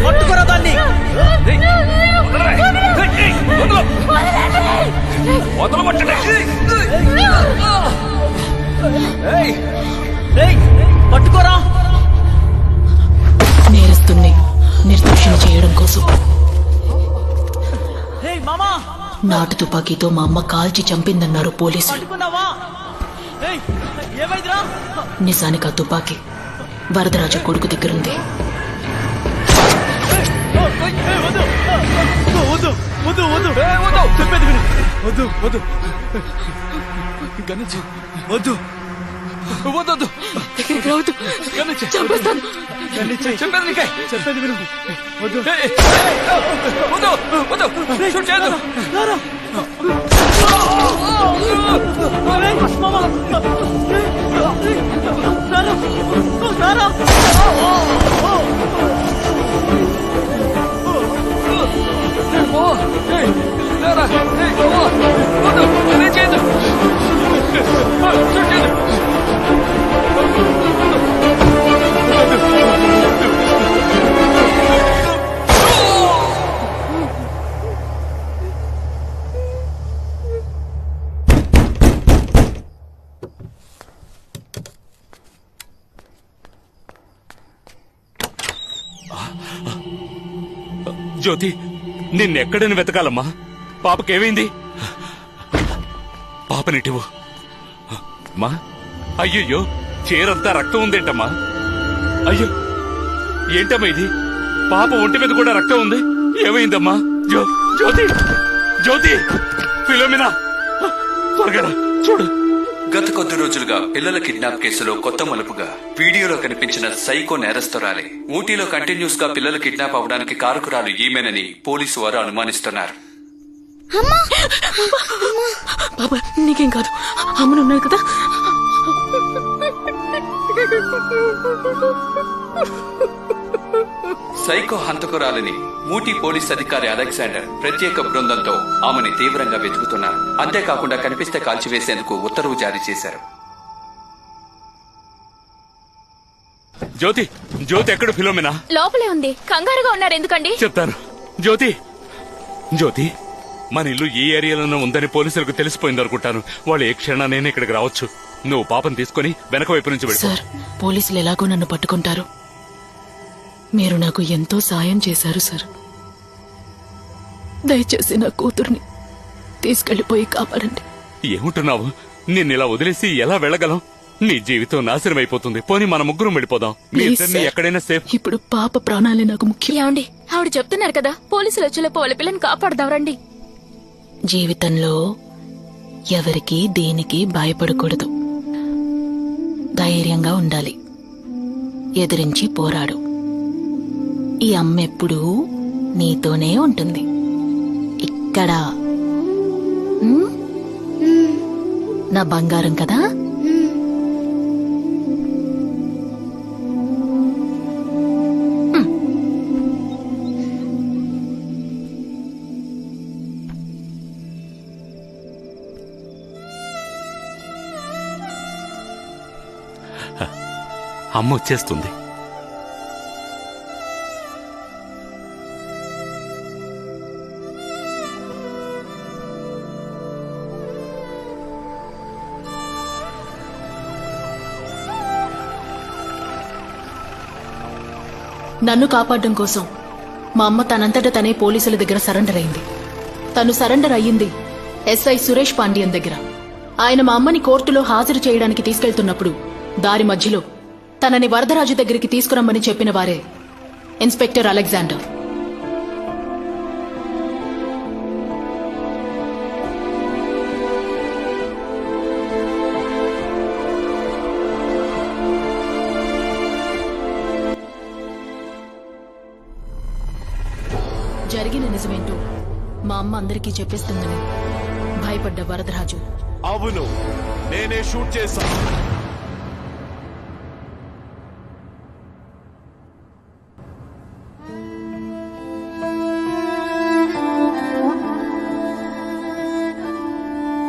పట్టుకురా దాన్ని. పట్టుకోరా. నేరస్తుల్ని నిర్దోషణ చేయడం కోసం నాటు తుపాకీతో మా అమ్మ కాల్చి చంపిందన్నారు పోలీసులు. నిజానికి ఆ తుపాకీ వరదరాజు కొడుకు దగ్గరుంది. చెప్పేది విను. జ్యోతి, నిన్నెక్కడని వెతకాలమ్మా? పాపకేమైంది? పాపనిటివు. అమ్మా, అయ్యయ్యో, చీరంతా రక్తం ఉందేంటమ్మా? అయ్యో, ఏంటమ్మా ఇది? పాప ఒంటి మీద కూడా రక్తం ఉంది. ఏమైందమ్మా? జ్యోతి, జ్యోతి, ఫిలోమినా, త్వరగా చూడు. గత కొద్ది రోజులుగా పిల్లల కిడ్నాప్ కేసులో కొత్త మలుపుగా వీడియోలో కనిపించిన సైకో నేరస్తురాలి ఊటీలో కంటిన్యూస్ గా పిల్లల కిడ్నాప్ అవడానికి కారకురాలు ఈమెనని పోలీసు వారు అనుమానిస్తున్నారు. బాబా, నీకేం కాదు, అమ్మను ఉన్నాడు కదా. సైకో హంతకురాలిని ఊటీ పోలీస్ అధికారి అలెగ్జాండర్ ప్రత్యేక బృందంతో ఆమెని తీవ్రంగా వెతుకుతున్నారు. అంతేకాకుండా కనిపిస్తే కాల్చివేసేందుకు ఉత్తర్వు జారీ చేశారు. జ్యోతి, జ్యోతి ఎక్కడ? ఫిలోమినా లోపలే ఉంది. కంగారుగా ఉన్నారు ఎందుకండి? చెప్తాను. జ్యోతి, జ్యోతి, మన ఇల్లు ఈ ఏరియాలోనే ఉందని పోలీసులకు తెలిసిపోయింది అనుకుంటాను. వాళ్ళు ఏ క్షణానైనా ఇక్కడికి రావచ్చు. నువ్వు పాపను తీసుకుని వెనక వైపు నుంచి వెళ్ళు. సార్, పోలీసులు ఎలాగో నన్ను పట్టుకుంటారు. మీరు నాకు ఎంతో సాయం చేశారు సార్. దయచేసి నా కూతుర్ని తీసుకెళ్లిపోయి కాపాడండి. ఏముంటున్నావు? నిన్నిలా వదిలేసి ఎలా వెళ్ళగలం? నీ జీవితం నాశనం అయిపోతుంది. పోనీ మన ముగ్గురం వెళ్ళిపోదాం. మీ ఇద్దరిని ఎక్కడైనా సేఫ్. ఇప్పుడు పాప ప్రాణాలే నాకు ముఖ్యం. ఏమండి, ఆవిడ చెప్తున్నారు కదా, పోలీసులు వచ్చేలోపు వాళ్ళ పిల్లని కాపాడదాం రండి. జీవితంలో ఎవరికి దేనికి భయపడకూడదు. ధైర్యంగా ఉండాలి. ఎదిరించి పోరాడు. ఈ అమ్మెప్పుడూ నీతోనే ఉంటుంది. ఇక్కడ నా బంగారం కదా. అమ్మ వచ్చేస్తుంది. నన్ను కాపాడడం కోసం మా అమ్మ తనంతట తనే పోలీసుల దగ్గర సరెండర్ అయింది. తను సరెండర్ అయ్యింది ఎస్ఐ సురేష్ పాండ్యన్ దగ్గర. ఆయన మా అమ్మని కోర్టులో హాజరు చేయడానికి తీసుకెళ్తున్నప్పుడు దారి మధ్యలో తనని వరదరాజు దగ్గరికి తీసుకురమ్మని చెప్పిన వారే ఇన్స్పెక్టర్ అలెగ్జాండర్. జరిగిన నిజమేంటో మా అమ్మ అందరికీ చెప్పేస్తుందని భయపడ్డ వరదరాజు అవును, నేనే షూట్ చేశాను.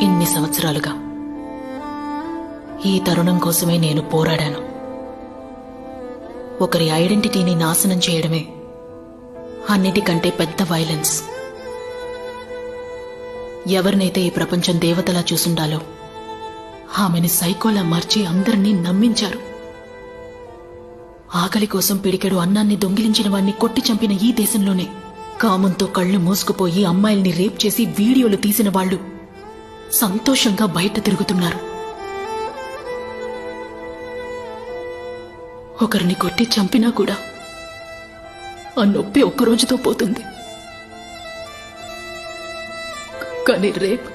ఇన్ని సంవత్సరాలుగా ఈ తరుణం కోసమే నేను పోరాడాను. ఒకరి ఐడెంటిటీని నాశనం చేయడమే అన్నిటికంటే పెద్ద వైలెన్స్. ఎవరినైతే ఈ ప్రపంచం దేవతలా చూసుండాలో ఆమెని సైకోలా మార్చి అందరినీ నమ్మించారు. ఆకలి కోసం పిడికెడు అన్నాన్ని దొంగిలించిన వాణ్ణి కొట్టి చంపిన ఈ దేశంలోనే కామంతో కళ్ళు మూసుకుపోయి అమ్మాయిల్ని రేప్ చేసి వీడియోలు తీసిన వాళ్లు సంతోషంగా బయట తిరుగుతున్నారు. ఒకరిని కొట్టి చంపినా కూడా ఆ నొప్పి ఒక్కరోజుతో పోతుంది. కానీ రేప్,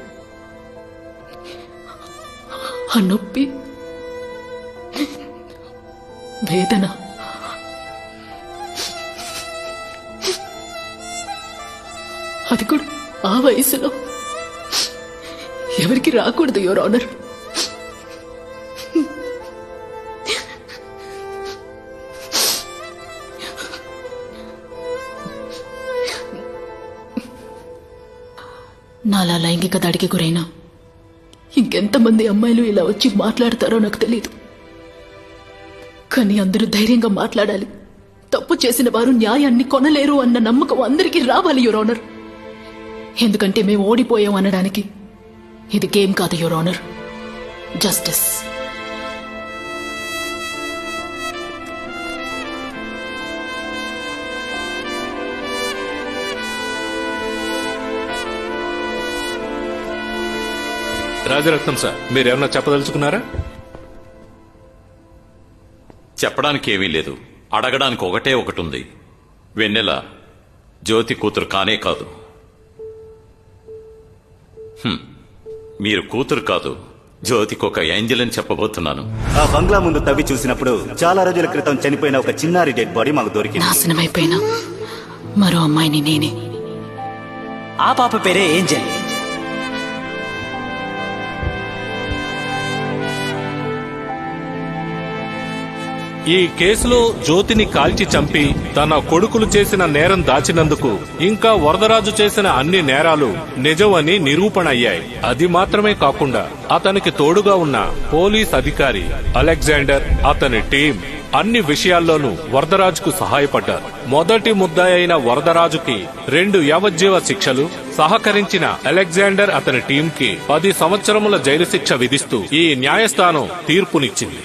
ఆ నొప్పి, వేదన అది కూడా ఆ వయసులో ఎవరికి రాకూడదు, యువర్ ఆనర్. నాలా లైంగిక దాడికి గురైనా ఇంకెంతమంది అమ్మాయిలు ఇలా వచ్చి మాట్లాడతారో నాకు తెలియదు. కానీ అందరూ ధైర్యంగా మాట్లాడాలి. తప్పు చేసిన వారు న్యాయాన్ని కొనలేరు అన్న నమ్మకం అందరికీ రావాలి, యువర్ ఆనర్. ఎందుకంటే మేము ఓడిపోయాం అనడానికి ఇది గేమ్ కాదు, your honour. Justice. Rajaratnam sir, మీరేమన్నా చెప్పదలుచుకున్నారా? చెప్పడానికి ఏమీ లేదు. అడగడానికి ఒకటే ఒకటి ఉంది. వెన్నెల జ్యోతి కూతురు కానే కాదు. మీరు కూతురు కాదు, జ్యోతికి ఒక ఏంజల్ అని చెప్పబోతున్నాను. ఆ బంగ్లా ముందు తవ్వి చూసినప్పుడు చాలా రోజుల క్రితం చనిపోయిన ఒక చిన్నారి డెడ్ బాడీ మాకు దొరికింది. నాశనమైపోయినా మరో అమ్మాయిని నేనే. ఆ పాప పేరే ఏంజల్. ఈ కేసులో జ్యోతిని కాల్చి చంపి తన కొడుకులు చేసిన నేరం దాచినందుకు ఇంకా వరదరాజు చేసిన అన్ని నేరాలు నిజం అని నిరూపణ అయ్యాయి. అది మాత్రమే కాకుండా అతనికి తోడుగా ఉన్న పోలీస్ అధికారి అలెగ్జాండర్, అతని టీం అన్ని విషయాల్లోనూ వరదరాజుకు సహాయపడ్డారు. మొదటి ముద్దాయి అయిన వరదరాజుకి 2 యావజ్జీవ శిక్షలు, సహకరించిన అలెగ్జాండర్ అతని టీంకి 10 సంవత్సరముల జైలు శిక్ష విధిస్తూ ఈ న్యాయస్థానం తీర్పునిచ్చింది.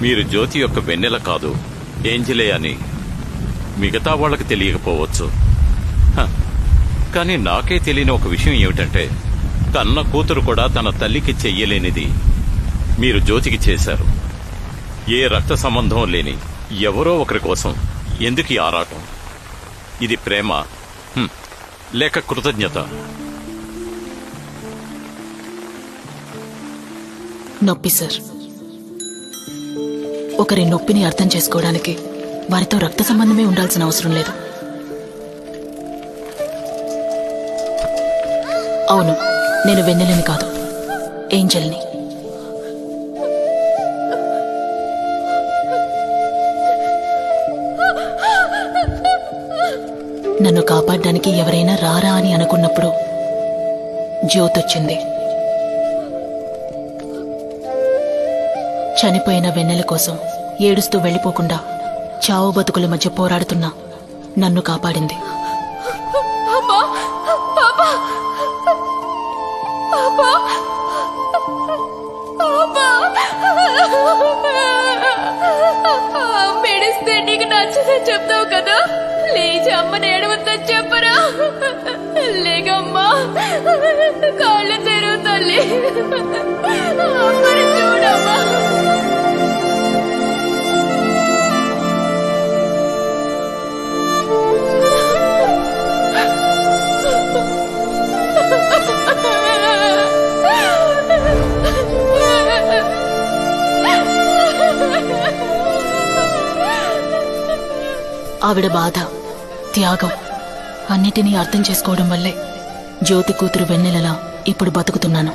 మీరు జ్యోతి యొక్క వెన్నెల కాదు, ఏంజలే అని మిగతా వాళ్ళకి తెలియకపోవచ్చు. కానీ నాకే తెలియని ఒక విషయం ఏమిటంటే, కన్న కూతురు కూడా తన తల్లికి చెయ్యలేనిది మీరు జ్యోతికి చేశారు. ఏ రక్త సంబంధం లేని ఎవరో ఒకరి కోసం ఎందుకు ఈ ఆరాటం? ఇది ప్రేమ లేక కృతజ్ఞత? నొప్పి సార్. ఒకరి నొప్పిని అర్థం చేసుకోవడానికి వారితో రక్త సంబంధమే ఉండాల్సిన అవసరం లేదు. అవును, నేను వెన్నెలని కాదు, ఏంజల్ని. నన్ను కాపాడడానికి ఎవరైనా రారా అని అనుకున్నప్పుడు జ్యోతొచ్చింది. చనిపోయిన వెన్నెల కోసం ఏడుస్తూ వెళ్లిపోకుండా చావు బతుకుల మధ్య పోరాడుతున్నా నన్ను కాపాడింది. పాపా చెప్తావు కదా, లేచి అమ్మని ఏడవద్దని చెప్పరా. లేకమ్మా, కాళ్ళు తెరువు తల్లి, అమ్మని చూడమ్మా. ఆవిడ బాధ, త్యాగం అన్నిటినీ అర్థం చేసుకోవడం వల్లే జ్యోతి కూతురు వెన్నెలలా ఇప్పుడు బతుకుతున్నాను.